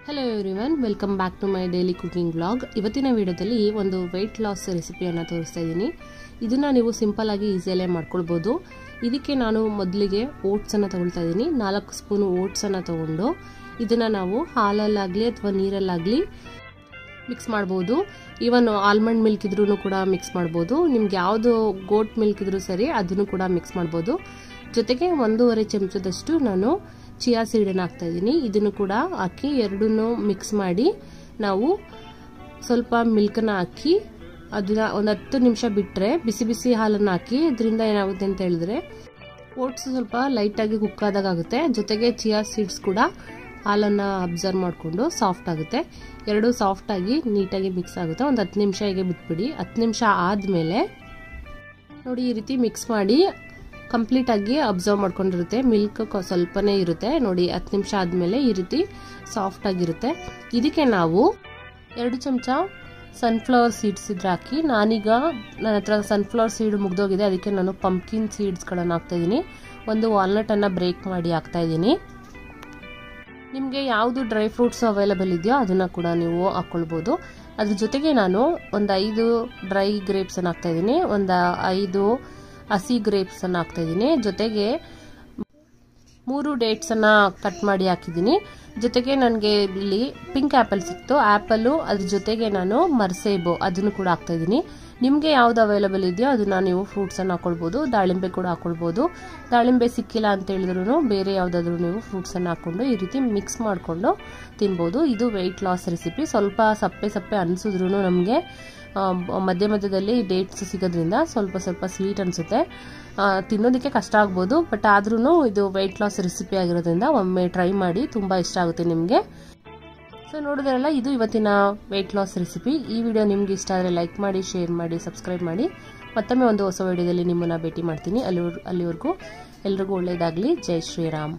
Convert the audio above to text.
Hello everyone, welcome back to my daily cooking vlog. ಇವತ್ತಿನ ವಿಡಿಯೋದಲ್ಲಿ ಒಂದು ವೆಯ್ಟ್ ಲಾಸ್ ರೆಸಿಪಿಯನ್ನು ತೋರಿಸ್ತಾ ಇದ್ದೀನಿ. ಇದನ್ನು ನೀವು ಸಿಂಪಲ್ ಆಗಿ ಈಸಿಯಲ್ಲೇ ಮಾಡ್ಕೊಳ್ಬೋದು. ಇದಕ್ಕೆ ನಾನು ಮೊದಲಿಗೆ ಓಟ್ಸನ್ನು ತಗೊಳ್ತಾ ಇದ್ದೀನಿ. 4 ಸ್ಪೂನು ಓಟ್ಸನ್ನು ತಗೊಂಡು ಇದನ್ನು ನಾವು ಹಾಲಲ್ಲಾಗಲಿ ಅಥವಾ ನೀರಲ್ಲಾಗಲಿ ಮಿಕ್ಸ್ ಮಾಡ್ಬೋದು. ಈವನ್ ಆಲ್ಮಂಡ್ ಮಿಲ್ಕ್ ಇದ್ರೂ ಕೂಡ ಮಿಕ್ಸ್ ಮಾಡ್ಬೋದು. ನಿಮ್ಗೆ ಯಾವುದು ಗೋಟ್ ಮಿಲ್ಕ್ ಇದ್ರೂ ಸರಿ ಅದನ್ನು ಕೂಡ ಮಿಕ್ಸ್ ಮಾಡ್ಬೋದು. ಜೊತೆಗೆ 1.5 ಚಮಚದಷ್ಟು ನಾನು ಚಿಯಾ ಸೀಡನ್ನು ಹಾಕ್ತಾ ಇದ್ದೀನಿ. ಇದನ್ನು ಕೂಡ ಹಾಕಿ ಎರಡನ್ನೂ ಮಿಕ್ಸ್ ಮಾಡಿ ನಾವು ಸ್ವಲ್ಪ ಮಿಲ್ಕನ್ನು ಹಾಕಿ ಅದನ್ನ ಒಂದು 10 ನಿಮಿಷ ಬಿಟ್ಟರೆ ಬಿಸಿ ಬಿಸಿ ಹಾಲನ್ನು ಹಾಕಿ ಇದರಿಂದ ಏನಾಗುತ್ತೆ ಅಂತ ಹೇಳಿದ್ರೆ ಓಟ್ಸ್ ಸ್ವಲ್ಪ ಲೈಟಾಗಿ ಕುಕ್ ಆದಾಗ ಆಗುತ್ತೆ. ಜೊತೆಗೆ ಚಿಯಾ ಸೀಡ್ಸ್ ಕೂಡ ಹಾಲನ್ನು ಅಬ್ಸರ್ವ್ ಮಾಡಿಕೊಂಡು ಸಾಫ್ಟ್ ಆಗುತ್ತೆ. ಎರಡು ಸಾಫ್ಟಾಗಿ ನೀಟಾಗಿ ಮಿಕ್ಸ್ ಆಗುತ್ತೆ. ಒಂದು 10 ನಿಮಿಷ ಹೀಗೆ ಬಿಟ್ಬಿಡಿ. 10 ನಿಮಿಷ ಆದಮೇಲೆ ನೋಡಿ ಈ ರೀತಿ ಮಿಕ್ಸ್ ಮಾಡಿ ಕಂಪ್ಲೀಟ್ ಆಗಿ ಅಬ್ಸರ್ವ್ ಮಾಡ್ಕೊಂಡಿರುತ್ತೆ. ಮಿಲ್ಕ್ ಸ್ವಲ್ಪನೇ ಇರುತ್ತೆ ನೋಡಿ. 10 ನಿಮಿಷ ಆದಮೇಲೆ ಈ ರೀತಿ ಸಾಫ್ಟ್ ಆಗಿರುತ್ತೆ. ಇದಕ್ಕೆ ನಾವು 2 ಚಮಚ ಸನ್ಫ್ಲವರ್ ಸೀಡ್ಸ್ ಇದ್ರೆ ಹಾಕಿ. ನಾನೀಗ ನನ್ನ ಹತ್ರ ಸನ್ಫ್ಲವರ್ ಸೀಡ್ ಮುಗ್ದೋಗಿದೆ, ಅದಕ್ಕೆ ನಾನು ಪಂಪ್ಕಿನ್ ಸೀಡ್ಸ್ಗಳನ್ನು ಹಾಕ್ತಾ ಇದ್ದೀನಿ. ಒಂದು ವಾಲ್ನಟನ್ನು ಬ್ರೇಕ್ ಮಾಡಿ ಹಾಕ್ತಾ ಇದ್ದೀನಿ. ನಿಮಗೆ ಯಾವುದು ಡ್ರೈ ಫ್ರೂಟ್ಸ್ ಅವೈಲೇಬಲ್ ಇದೆಯೋ ಅದನ್ನು ಕೂಡ ನೀವು ಹಾಕ್ಕೊಳ್ಬೋದು. ಅದ್ರ ಜೊತೆಗೆ ನಾನು ಒಂದು 5 ಡ್ರೈ ಗ್ರೇಪ್ಸನ್ನು ಹಾಕ್ತಾ ಇದ್ದೀನಿ. ಒಂದು 5 ಹಸಿ ಗ್ರೇಪ್ಸನ್ನು ಹಾಕ್ತಾ ಇದ್ದೀನಿ. ಜೊತೆಗೆ 3 ಡೇಟ್ಸನ್ನು ಕಟ್ ಮಾಡಿ ಹಾಕಿದ್ದೀನಿ. ಜೊತೆಗೆ ನನಗೆ ಇಲ್ಲಿ ಪಿಂಕ್ ಆ್ಯಪಲ್ ಸಿಕ್ತು, ಆ್ಯಪಲ್ಲು ಅದ್ರ ಜೊತೆಗೆ ನಾನು ಮರ್ಸೇಬು ಅದನ್ನು ಕೂಡ ಹಾಕ್ತಾ ಇದ್ದೀನಿ. ನಿಮಗೆ ಯಾವ್ದು ಅವೈಲೇಬಲ್ ಇದೆಯೋ ಅದನ್ನು ನೀವು ಫ್ರೂಟ್ಸನ್ನು ಹಾಕ್ಕೊಳ್ಬೋದು. ದಾಳಿಂಬೆ ಕೂಡ ಹಾಕ್ಕೊಳ್ಬೋದು. ದಾಳಿಂಬೆ ಸಿಕ್ಕಿಲ್ಲ ಅಂತ ಹೇಳಿದ್ರು ಬೇರೆ ಯಾವುದಾದ್ರೂ ನೀವು ಫ್ರೂಟ್ಸನ್ನು ಹಾಕ್ಕೊಂಡು ಈ ರೀತಿ ಮಿಕ್ಸ್ ಮಾಡಿಕೊಂಡು ತಿನ್ಬೋದು. ಇದು ವೆಯ್ಟ್ ಲಾಸ್ ರೆಸಿಪಿ. ಸ್ವಲ್ಪ ಸಪ್ಪೆ ಅನಿಸಿದ್ರು ನಮಗೆ ಮಧ್ಯ ಮಧ್ಯದಲ್ಲಿ ಡೇಟ್ಸ್ ಸಿಗೋದ್ರಿಂದ ಸ್ವಲ್ಪ ಸ್ವೀಟ್ ಅನಿಸುತ್ತೆ, ತಿನ್ನೋದಕ್ಕೆ ಕಷ್ಟ ಆಗ್ಬೋದು. ಬಟ್ ಆದ್ರೂ ಇದು ವೆಯ್ಟ್ ಲಾಸ್ ರೆಸಿಪಿ ಆಗಿರೋದ್ರಿಂದ ಒಮ್ಮೆ ಟ್ರೈ ಮಾಡಿ, ತುಂಬ ಇಷ್ಟ ಆಗುತ್ತೆ ನಿಮಗೆ. ಸೊ ನೋಡಿದ್ರಲ್ಲ, ಇದು ಇವತ್ತಿನ ವೆಯ್ಟ್ ಲಾಸ್ ರೆಸಿಪಿ. ಈ ವಿಡಿಯೋ ನಿಮ್ಗೆ ಇಷ್ಟ ಆದರೆ ಲೈಕ್ ಮಾಡಿ, ಶೇರ್ ಮಾಡಿ, ಸಬ್ಸ್ಕ್ರೈಬ್ ಮಾಡಿ. ಮತ್ತೊಮ್ಮೆ ಒಂದು ಹೊಸ ವಿಡಿಯೋದಲ್ಲಿ ನಿಮ್ಮನ್ನು ಭೇಟಿ ಮಾಡ್ತೀನಿ. ಅಲ್ಲಿವರೆಗೂ ಎಲ್ರಿಗೂ ಒಳ್ಳೆಯದಾಗಲಿ. ಜೈ ಶ್ರೀರಾಮ್.